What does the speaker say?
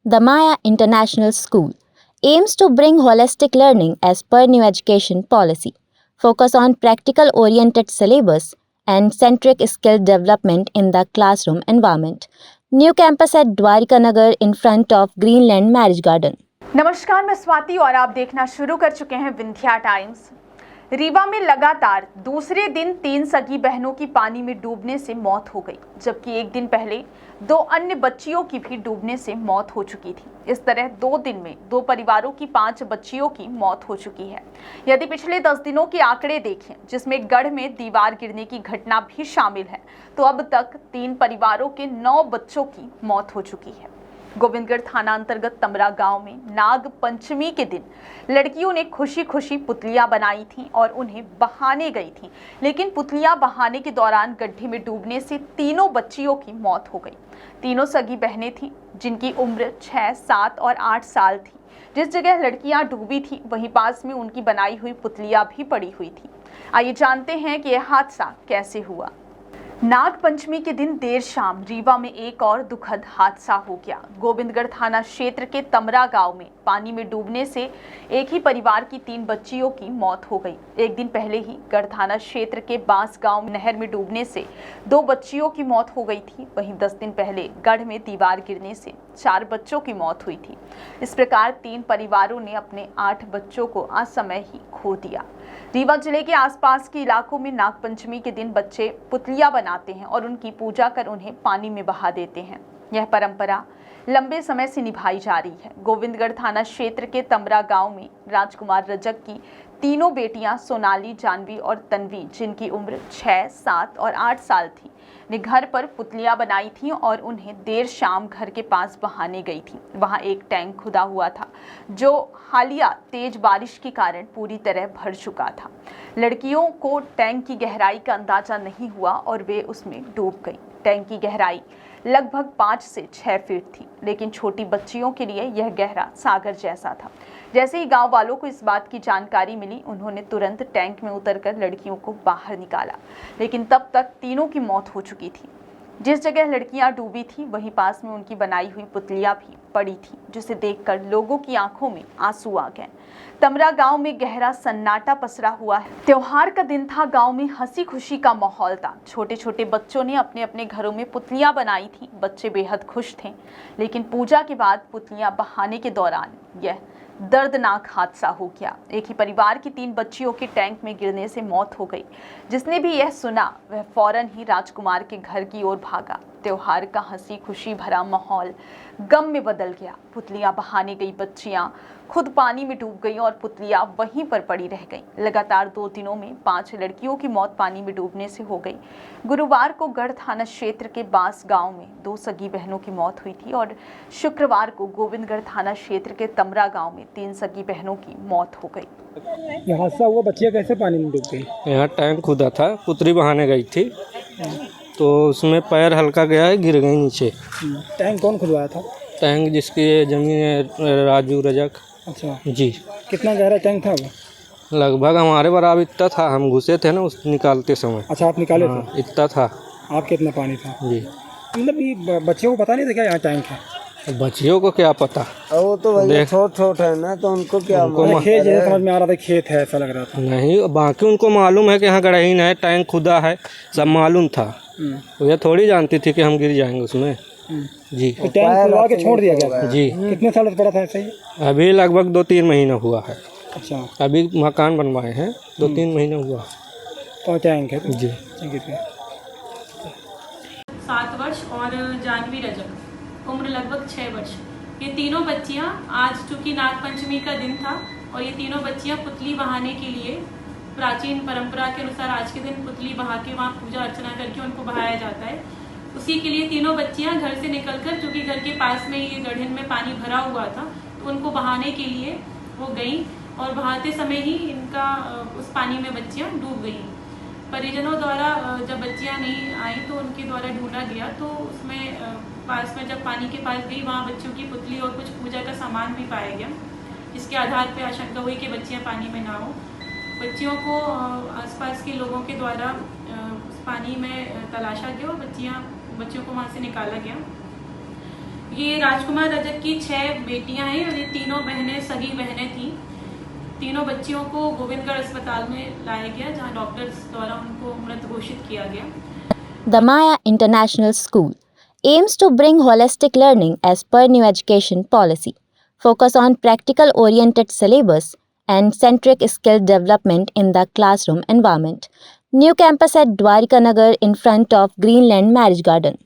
The Maya International School aims to bring holistic learning as per new education policy, focus on practical-oriented syllabus and centric skill development in the classroom environment. New campus at Dwarika Nagar in front of Greenland Marriage Garden. नमस्कार, मैं स्वाति और आप देखना शुरू कर चुके हैं Vindhya times. Rewa में लगातार दूसरे दिन 3 सगी बहनों की पानी में डूबने से मौत हो गई, जबकि एक दिन पहले 2 अन्य बच्चियों की भी डूबने से मौत हो चुकी थी। इस तरह 2 दिन में 2 परिवारों की 5 बच्चियों की मौत हो चुकी है। यदि पिछले 10 दिनों के आंकड़े देखें, जिसमें गढ़ में दीवार गिरने की घटना भी शामिल है, तो अब तक 3 परिवारों के 9 बच्चों की मौत हो चुकी है। गोविंदगढ़ थाना अंतर्गत तमरा गांव में नाग पंचमी के दिन लड़कियों ने खुशी खुशी पुतलियां बनाई थीं और उन्हें बहाने गई थीं, लेकिन पुतलियां बहाने के दौरान गड्ढे में डूबने से तीनों बच्चियों की मौत हो गई। तीनों सगी बहनें थीं, जिनकी उम्र 6, 7 और 8 साल थी। जिस जगह लड़कियां डूबी थीं, वहीं पास में उनकी बनाई हुई पुतलियां भी पड़ी हुई थी। आइए जानते हैं कि यह हादसा कैसे हुआ। नाग पंचमी के दिन देर शाम रीवा में एक और दुखद हादसा हो गया। गोविंदगढ़ थाना क्षेत्र के तमरा गांव में पानी में डूबने से एक ही परिवार की 3 बच्चियों की मौत हो गई। एक दिन पहले ही गढ़ थाना क्षेत्र के बांस गांव नहर में डूबने से 2 बच्चियों की मौत हो गई थी। वहीं 10 दिन पहले गढ़ में दीवार गिरने से 4 बच्चों की मौत हुई थी। इस प्रकार 3 परिवारों ने अपने 8 बच्चों को असमय ही खो दिया। रीवा जिले के आसपास के इलाकों में नागपंचमी के दिन बच्चे पुतलियां बनाते हैं और उनकी पूजा कर उन्हें पानी में बहा देते हैं। यह परंपरा लंबे समय से निभाई जा रही है। गोविंदगढ़ थाना क्षेत्र के तमरा गांव में राजकुमार रजक की तीनों बेटियां सोनाली, जानवी और तन्वी, जिनकी उम्र 6, 7 और 8 साल थी, ने घर पर पुतलियां बनाई थीं और उन्हें देर शाम घर के पास बहाने गई थी। वहां एक टैंक खुदा हुआ था, जो हालिया तेज बारिश के कारण पूरी तरह भर चुका था। लड़कियों को टैंक की गहराई का अंदाजा नहीं हुआ और वे उसमें डूब गई। टैंक की गहराई लगभग 5 से 6 फीट थी, लेकिन छोटी बच्चियों के लिए यह गहरा सागर जैसा था। जैसे ही गांव वालों को इस बात की जानकारी मिली, उन्होंने तुरंत टैंक में उतरकर लड़कियों को बाहर निकाला, लेकिन तब तक तीनों की मौत हो चुकी थी। जिस जगह लड़कियां डूबी थी, वहीं पास में उनकी बनाई हुई पुतलियां भी पड़ी थी, जिसे देखकर लोगों की आंखों में आंसू आ गए। तमरा गांव में गहरा सन्नाटा पसरा हुआ है। त्योहार का दिन था, गांव में हंसी खुशी का माहौल था। छोटे छोटे बच्चों ने अपने अपने घरों में पुतलियां बनाई थी। बच्चे बेहद खुश थे, लेकिन पूजा के बाद पुतलियां बहाने के दौरान यह दर्दनाक हादसा हो गया। एक ही परिवार की 3 बच्चियों के टैंक में गिरने से मौत हो गई। जिसने भी यह सुना, वह फौरन ही राजकुमार के घर की ओर भागा। त्योहार का हंसी खुशी भरा माहौल गम में बदल गया। पुतलियां बहाने गई बच्चियां खुद पानी में डूब गईं और पुतलियां वहीं पर पड़ी रह गईं। लगातार 2 दिनों में 5 लड़कियों की मौत पानी में डूबने से हो गई। गुरुवार को गढ़ थाना क्षेत्र के बांस गांव में 2 सगी बहनों की मौत हुई थी और शुक्रवार को गोविंदगढ़ थाना क्षेत्र के तमरा गांव में 3 सगी बहनों की मौत हो गई। यह हादसा हुआ, बच्चियां कैसे पानी में डूब गई? यहाँ टैंक खुदा था, पुतली बहाने गई थी, तो उसमें पैर हल्का गया है, गिर गई नीचे। टैंक कौन खुदवाया था? टैंक जिसकी जमीन है राजू रजक। अच्छा जी। कितना गहरा टैंक था वो? लगभग हमारे बराबर इतना था, हम घुसे थे ना उस निकालते समय। अच्छा, आप निकाले थे? इतना था। आप कितना पानी था? जी। मतलब ये बच्चियों को पता नहीं था क्या यहाँ टैंक है? बच्चियों को क्या पता, वो तो भैया छोट छोट है ना, तो उनको क्या खेत जैसे समझ में आ रहा था, खेत है ऐसा लग रहा था। नहीं, बाकी उनको मालूम है कि यहाँ गढ़हीन है, टैंक खुदा है, सब मालूम था। तो ये थोड़ी जानती थी कि हम गिर जाएंगे उसमें। जी। तो टैंक खुदवा के छोड़ दिया गया? जी। कितने साल से पड़ा था ऐसा ही? अभी लगभग 2-3 महीना हुआ है। अच्छा, अभी मकान बनवाए हैं, 2-3 महीना हुआ। तो टैंक है जी। 7 वर्ष और जानवी रजक उम्र लगभग 6 वर्ष। ये तीनों बच्चियां, आज चूंकि नागपंचमी का दिन था और ये तीनों बच्चियां पुतली बहाने के लिए प्राचीन परंपरा के अनुसार आज के दिन पुतली बहा के वहाँ पूजा अर्चना करके उनको बहाया जाता है। उसी के लिए तीनों बच्चियां घर से निकलकर, चूंकि घर के पास में ये गढ़न में पानी भरा हुआ था, तो उनको बहाने के लिए वो गई और बहाते समय ही इनका उस पानी में बच्चियां डूब गई। परिजनों द्वारा जब बच्चियां नहीं आई तो उनके द्वारा ढूंढा गया, तो उसमें पास में जब पानी के पास गई, वहाँ बच्चियों की पुतली और कुछ पूजा का सामान भी पाया गया, जिसके आधार पर आशंका हुई कि बच्चियां पानी में ना हो। बच्चियों को आसपास के लोगों के द्वारा पानी में तलाशा गया और बच्चियों को वहाँ से निकाला गया। ये राजकुमार रजक की 6 बेटियां हैं और ये तीनों बहनें सगी बहनें थी। तीनों बच्चियों को गोविंदगढ़ अस्पताल में लाया गया, जहां डॉक्टर्स द्वारा उनको मृत घोषित किया गया। The Maya International School aims to bring holistic learning as per new education policy, focus on practical-oriented syllabus and centric skill development in the classroom environment. New campus at Dwarika Nagar in front of Greenland Marriage Garden.